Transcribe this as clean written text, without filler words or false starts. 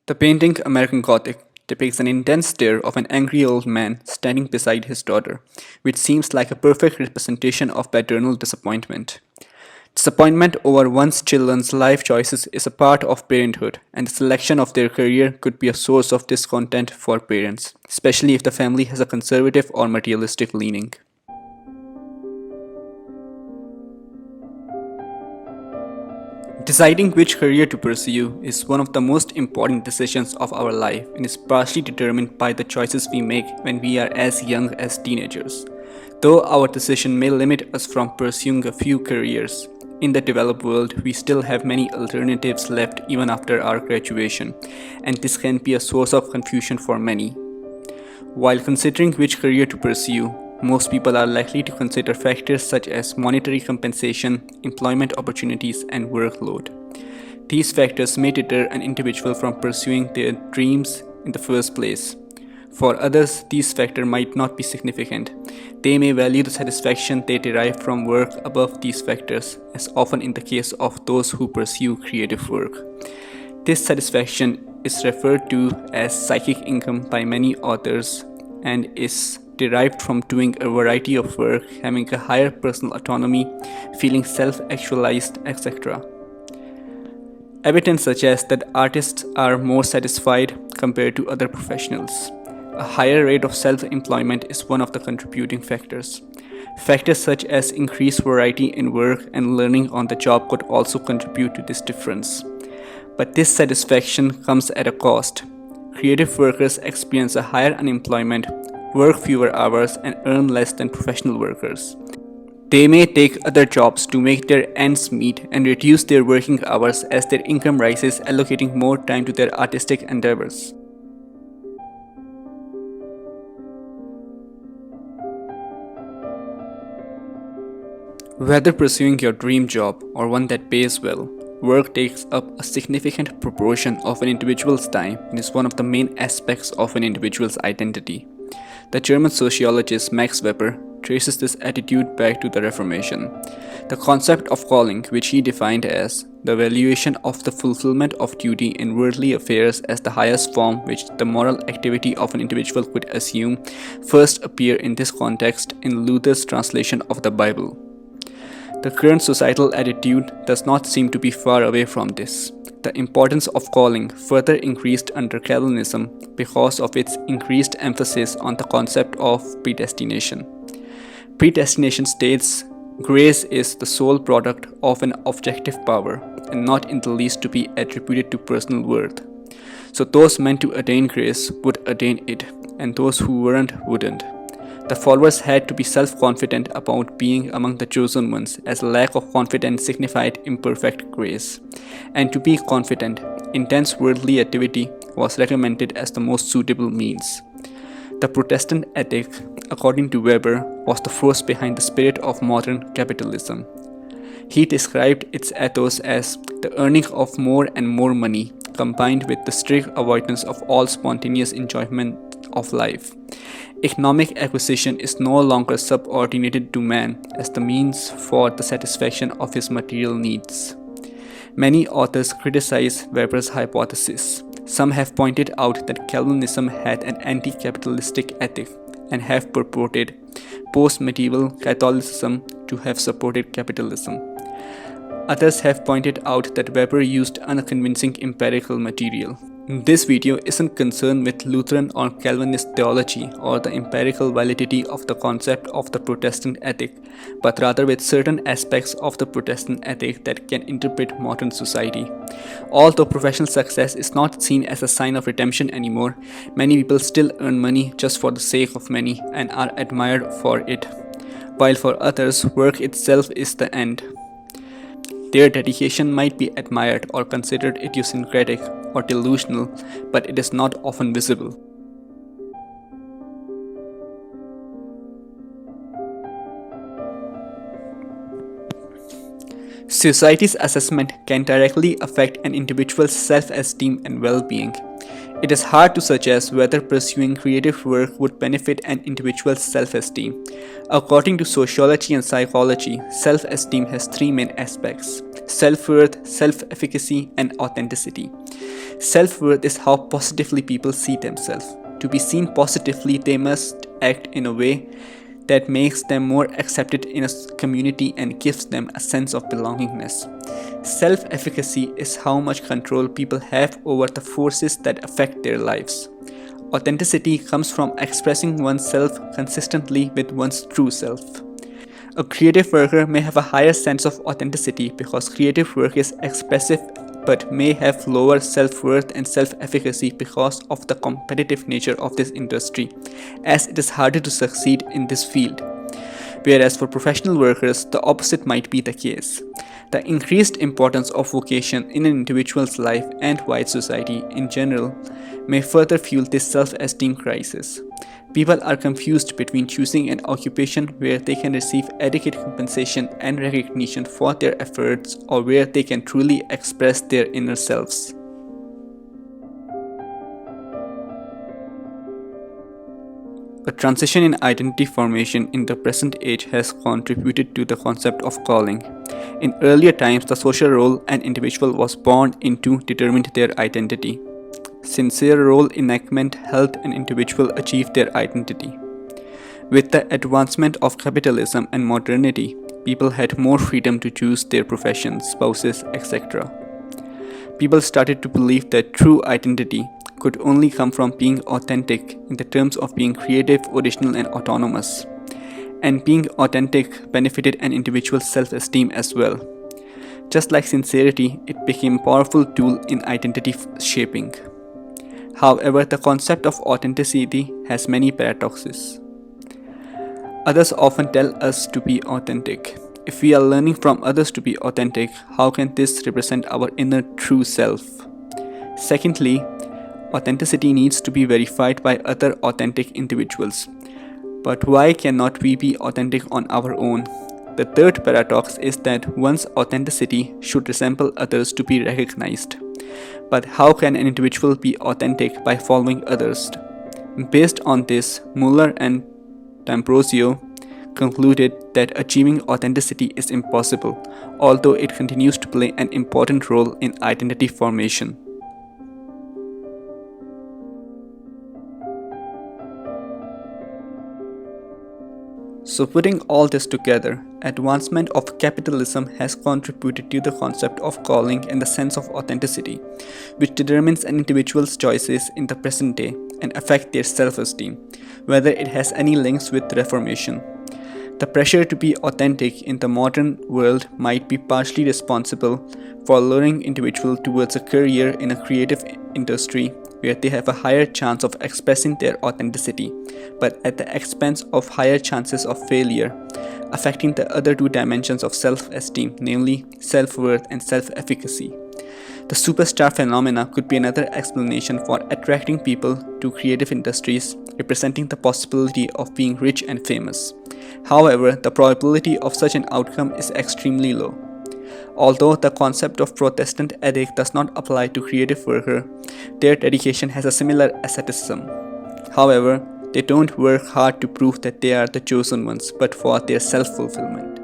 The painting American Gothic depicts an intense stare of an angry old man standing beside his daughter, which seems like a perfect representation of paternal disappointment. Disappointment over one's children's life choices is a part of parenthood, and the selection of their career could be a source of discontent for parents, especially if the family has a conservative or materialistic leaning. Deciding which career to pursue is one of the most important decisions of our life and is partially determined by the choices we make when we are as young as teenagers. Though our decision may limit us from pursuing a few careers, in the developed world we still have many alternatives left even after our graduation, and this can be a source of confusion for many. While considering which career to pursue, most people are likely to consider factors such as monetary compensation, employment opportunities, and workload. These factors may deter an individual from pursuing their dreams in the first place. For others, these factors might not be significant. They may value the satisfaction they derive from work above these factors, as often in the case of those who pursue creative work. This satisfaction is referred to as psychic income by many authors and is derived from doing a variety of work, having a higher personal autonomy, feeling self-actualized, etc. Evidence suggests that artists are more satisfied compared to other professionals. A higher rate of self-employment is one of the contributing factors. Factors such as increased variety in work and learning on the job could also contribute to this difference. But this satisfaction comes at a cost. Creative workers experience a higher unemployment, work fewer hours, and earn less than professional workers. They may take other jobs to make their ends meet and reduce their working hours as their income rises, allocating more time to their artistic endeavors. Whether pursuing your dream job or one that pays well, work takes up a significant proportion of an individual's time and is one of the main aspects of an individual's identity. The German sociologist Max Weber traces this attitude back to the Reformation. The concept of calling, which he defined as the valuation of the fulfillment of duty in worldly affairs as the highest form which the moral activity of an individual could assume, first appeared in this context in Luther's translation of the Bible. The current societal attitude does not seem to be far away from this. The importance of calling further increased under Calvinism because of its increased emphasis on the concept of predestination. Predestination states grace is the sole product of an objective power and not in the least to be attributed to personal worth. So those meant to attain grace would attain it, and those who weren't wouldn't. The followers had to be self-confident about being among the chosen ones, as a lack of confidence signified imperfect grace. And to be confident, intense worldly activity was recommended as the most suitable means. The Protestant ethic, according to Weber, was the force behind the spirit of modern capitalism. He described its ethos as the earning of more and more money, combined with the strict avoidance of all spontaneous enjoyment of life. Economic acquisition is no longer subordinated to man as the means for the satisfaction of his material needs. Many authors criticize Weber's hypothesis. Some have pointed out that Calvinism had an anti-capitalistic ethic and have purported post-medieval Catholicism to have supported capitalism. Others have pointed out that Weber used unconvincing empirical material. This video isn't concerned with Lutheran or Calvinist theology or the empirical validity of the concept of the Protestant ethic, but rather with certain aspects of the Protestant ethic that can interpret modern society. Although professional success is not seen as a sign of redemption anymore, many people still earn money just for the sake of money and are admired for it, while for others, work itself is the end. Their dedication might be admired or considered idiosyncratic or delusional, but it is not often visible. Society's assessment can directly affect an individual's self-esteem and well-being. It is hard to suggest whether pursuing creative work would benefit an individual's self-esteem. According to sociology and psychology, self-esteem has three main aspects: self-worth, self-efficacy, and authenticity. Self-worth is how positively people see themselves. To be seen positively, they must act in a way that makes them more accepted in a community and gives them a sense of belongingness. Self-efficacy is how much control people have over the forces that affect their lives. Authenticity comes from expressing oneself consistently with one's true self. A creative worker may have a higher sense of authenticity because creative work is expressive, but may have lower self-worth and self-efficacy because of the competitive nature of this industry, as it is harder to succeed in this field. Whereas for professional workers, the opposite might be the case. The increased importance of vocation in an individual's life and wide society in general may further fuel this self-esteem crisis. People are confused between choosing an occupation where they can receive adequate compensation and recognition for their efforts or where they can truly express their inner selves. A transition in identity formation in the present age has contributed to the concept of calling. In earlier times, the social role an individual was born into determined their identity. Sincere role enactment helped an individual achieve their identity. With the advancement of capitalism and modernity, people had more freedom to choose their professions, spouses, etc. People started to believe that true identity could only come from being authentic in the terms of being creative, original, and autonomous. And being authentic benefited an individual's self-esteem as well. Just like sincerity, it became a powerful tool in identity shaping. However, the concept of authenticity has many paradoxes. Others often tell us to be authentic. If we are learning from others to be authentic, how can this represent our inner true self? Secondly, authenticity needs to be verified by other authentic individuals. But why cannot we be authentic on our own? The third paradox is that one's authenticity should resemble others to be recognized. But how can an individual be authentic by following others? Based on this, Moeller and D'Ambrosio concluded that achieving authenticity is impossible, although it continues to play an important role in identity formation. So putting all this together, advancement of capitalism has contributed to the concept of calling and the sense of authenticity, which determines an individual's choices in the present day and affect their self-esteem, whether it has any links with reformation. The pressure to be authentic in the modern world might be partially responsible for luring individuals towards a career in a creative industry where they have a higher chance of expressing their authenticity, but at the expense of higher chances of failure, affecting the other two dimensions of self-esteem, namely self-worth and self-efficacy. The superstar phenomena could be another explanation for attracting people to creative industries, representing the possibility of being rich and famous. However, the probability of such an outcome is extremely low. Although the concept of Protestant ethic does not apply to creative workers, their dedication has a similar asceticism. However, they don't work hard to prove that they are the chosen ones, but for their self-fulfillment.